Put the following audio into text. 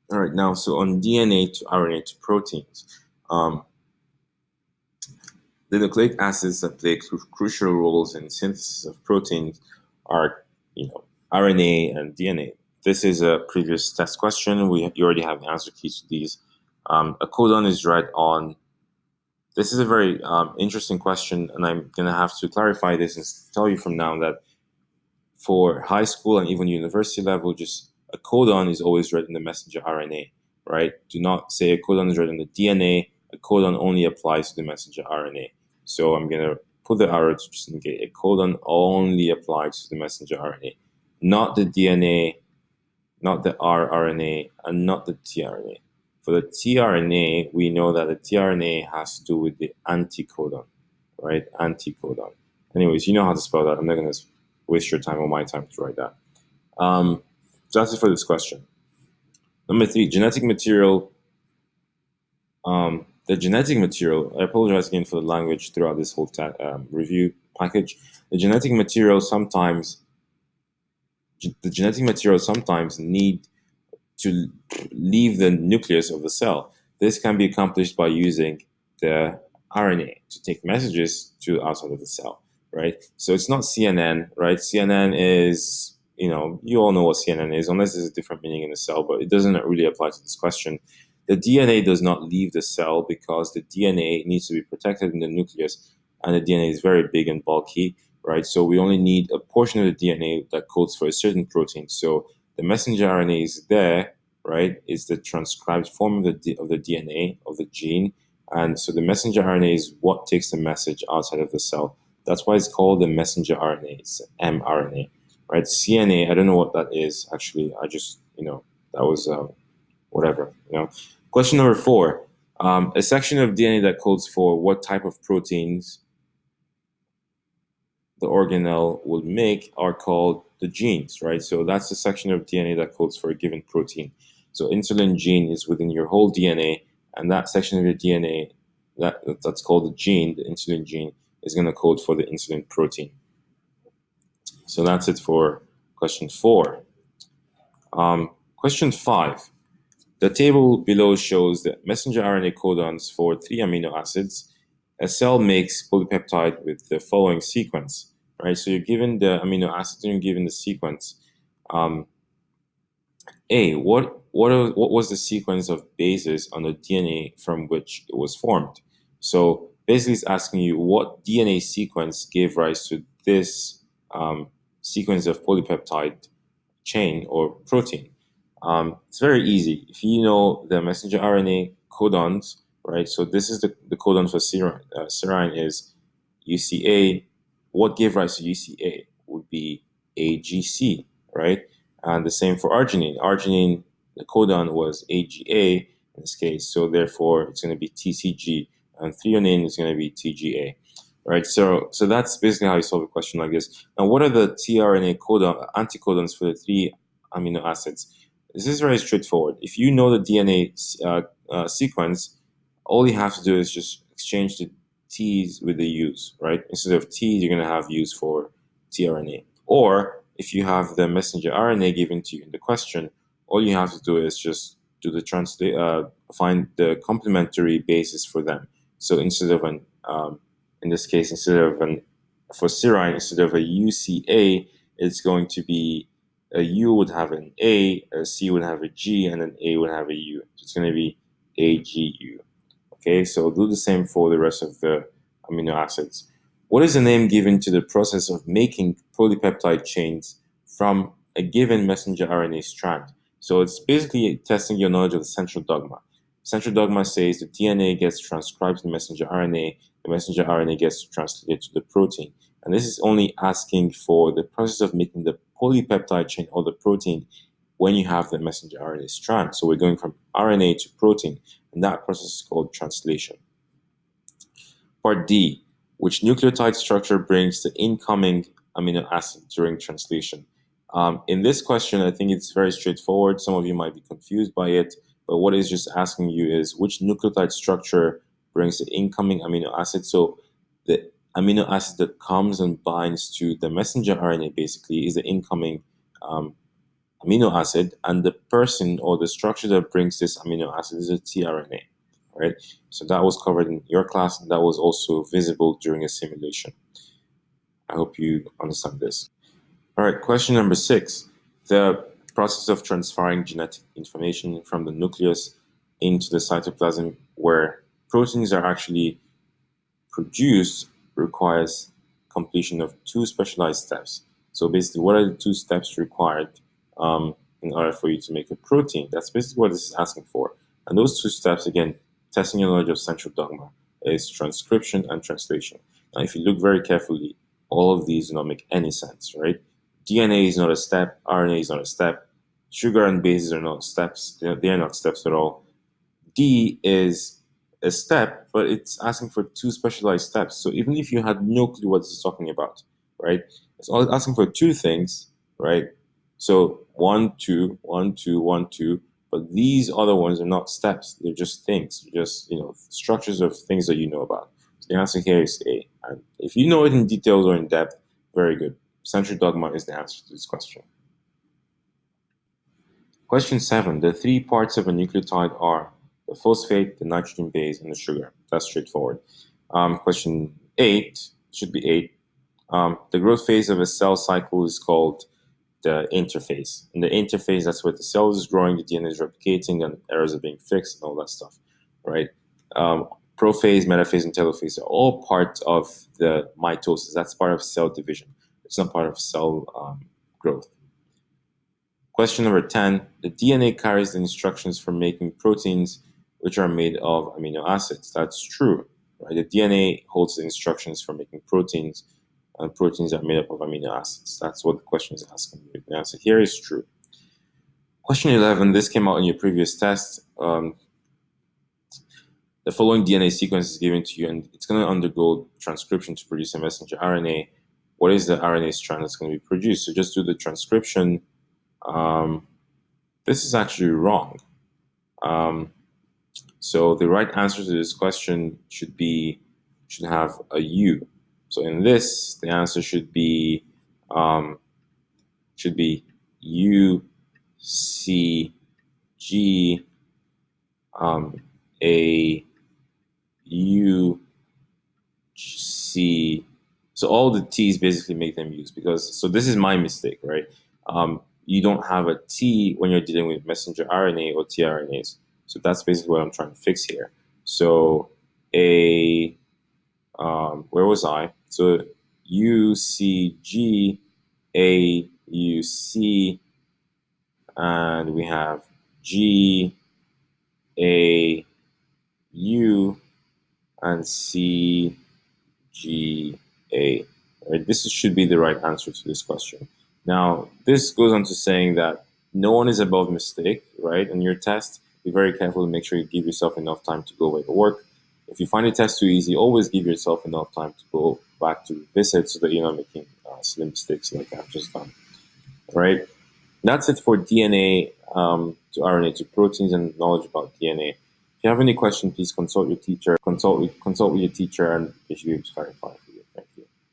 All right, now, so on DNA to RNA to proteins, um, the nucleic acids that play crucial roles in synthesis of proteins are, RNA and DNA. This is a previous test question. You already have the answer keys to these. A codon is read on. This is a very interesting question, and I'm going to have to clarify this and tell you from now that for high school and even university level, just a codon is always read in the messenger RNA, right? Do not say a codon is read in the DNA. A codon only applies to the messenger RNA. So I'm going to put the arrow to just indicate a codon only applies to the messenger RNA, not the DNA, not the rRNA, and not the tRNA. For the tRNA, we know that the tRNA has to do with the anticodon, right? Anticodon. Anyways, you know how to spell that. I'm not going to waste your time or my time to write that. So that's it for this question. Number 3, genetic material. The genetic material, I apologize again for the language throughout this whole review package. The genetic material sometimes need to leave the nucleus of the cell. This can be accomplished by using the RNA to take messages to outside of the cell, right? So it's not CNN, right? CNN is, you all know what CNN is, unless there's a different meaning in the cell, but it doesn't really apply to this question. The DNA does not leave the cell because the DNA needs to be protected in the nucleus, and the DNA is very big and bulky, right? So we only need a portion of the DNA that codes for a certain protein. So the messenger RNA is there, right? It's the transcribed form of the DNA of the gene, and so the messenger RNA is what takes the message outside of the cell. That's why it's called the messenger RNA. It's mRNA, right? CNA, I don't know what that is actually. I just, that was whatever. Question number 4: a section of DNA that codes for what type of proteins the organelle would make are called the genes, right? So that's the section of DNA that codes for a given protein. So insulin gene is within your whole DNA, and that section of your DNA that's called the gene, the insulin gene, is going to code for the insulin protein. So that's it for question 4. Question 5. The table below shows that messenger RNA codons for 3 amino acids. A cell makes polypeptide with the following sequence, right? So you're given the amino acids and you're given the sequence. What was the sequence of bases on the DNA from which it was formed? So basically, it's asking you what DNA sequence gave rise to this sequence of polypeptide chain or protein. It's very easy. If you know the messenger RNA codons, right? So this is the codon for serine is UCA. What gave rise to UCA would be AGC, right? And the same for arginine. Arginine, the codon was AGA in this case, so therefore it's going to be TCG, and threonine is going to be TGA, right? So that's basically how you solve a question like this. Now, what are the tRNA anticodons for the 3 amino acids? This is very straightforward. If you know the DNA sequence, all you have to do is just exchange the T's with the U's, right? Instead of T's, you're going to have U's for tRNA. Or if you have the messenger RNA given to you in the question, all you have to do is just do the find the complementary basis for them. So instead of in this case, for serine, instead of a UCA, it's going to be a U would have an A C would have a G, and an A would have a U. So it's going to be AGU. Okay, so do the same for the rest of the amino acids. What is the name given to the process of making polypeptide chains from a given messenger RNA strand? So it's basically testing your knowledge of the central dogma. Central dogma says the DNA gets transcribed to the messenger RNA gets translated to the protein. And this is only asking for the process of making the polypeptide chain or the protein when you have the messenger RNA strand. So we're going from RNA to protein, and that process is called translation. Part D, which nucleotide structure brings the incoming amino acid during translation? In this question, I think it's very straightforward. Some of you might be confused by it, but what it's just asking you is which nucleotide structure brings the incoming amino acid. So the amino acid that comes and binds to the messenger RNA basically is the incoming amino acid, and the person or the structure that brings this amino acid is a tRNA, right? So that was covered in your class, and that was also visible during a simulation. I hope you understand this. All right, question number 6. The process of transferring genetic information from the nucleus into the cytoplasm where proteins are actually produced requires completion of two specialized steps. So basically, what are the two steps required in order for you to make a protein? That's basically what this is asking for. And those two steps, again, testing your knowledge of central dogma, is transcription and translation. Now, if you look very carefully, all of these do not make any sense, right? DNA is not a step, RNA is not a step, sugar and bases are not steps, they're not steps at all. D is a step, but it's asking for two specialized steps. So even if you had no clue what it's talking about, right? It's all asking for two things, right? So 1, 2, 1, 2, 1, 2. But these other ones are not steps. They're just things, just structures of things that you know about. So the answer here is A. And if you know it in details or in depth, very good. Central dogma is the answer to this question. Question 7. The three parts of a nucleotide are the phosphate, the nitrogen base, and the sugar. That's straightforward. Question 8 should be 8. The growth phase of a cell cycle is called the interphase. In the interphase, that's where the cell is growing, the DNA is replicating, and errors are being fixed, and all that stuff, right? Prophase, metaphase, and telophase are all part of the mitosis. That's part of cell division. It's not part of cell growth. Question number 10. The DNA carries the instructions for making proteins, which are made of amino acids. That's true, right? The DNA holds the instructions for making proteins, and proteins are made up of amino acids. That's what the question is asking. The answer here is true. Question 11. This came out in your previous test. The following DNA sequence is given to you, and it's going to undergo transcription to produce a messenger RNA. What is the RNA strand that's going to be produced? So just do the transcription. This is actually wrong. So the right answer to this question should have a U. So in this, the answer should be U C G A U C. So all the T's basically make them U's so this is my mistake, right? You don't have a T when you're dealing with messenger RNA or tRNAs. So that's basically what I'm trying to fix here. So where was I? So UCG, AUC, and we have GAU and CGA. Right? This should be the right answer to this question. Now, this goes on to saying that no one is above mistake, right? In your test, be very careful to make sure you give yourself enough time to go away to work. If you find the test too easy, always give yourself enough time to go back to visit so that you're not making silly mistakes like I've just done. All right? That's it for DNA to RNA to proteins and knowledge about DNA. If you have any questions, please consult your teacher. Consult with your teacher, and they should be able to clarify.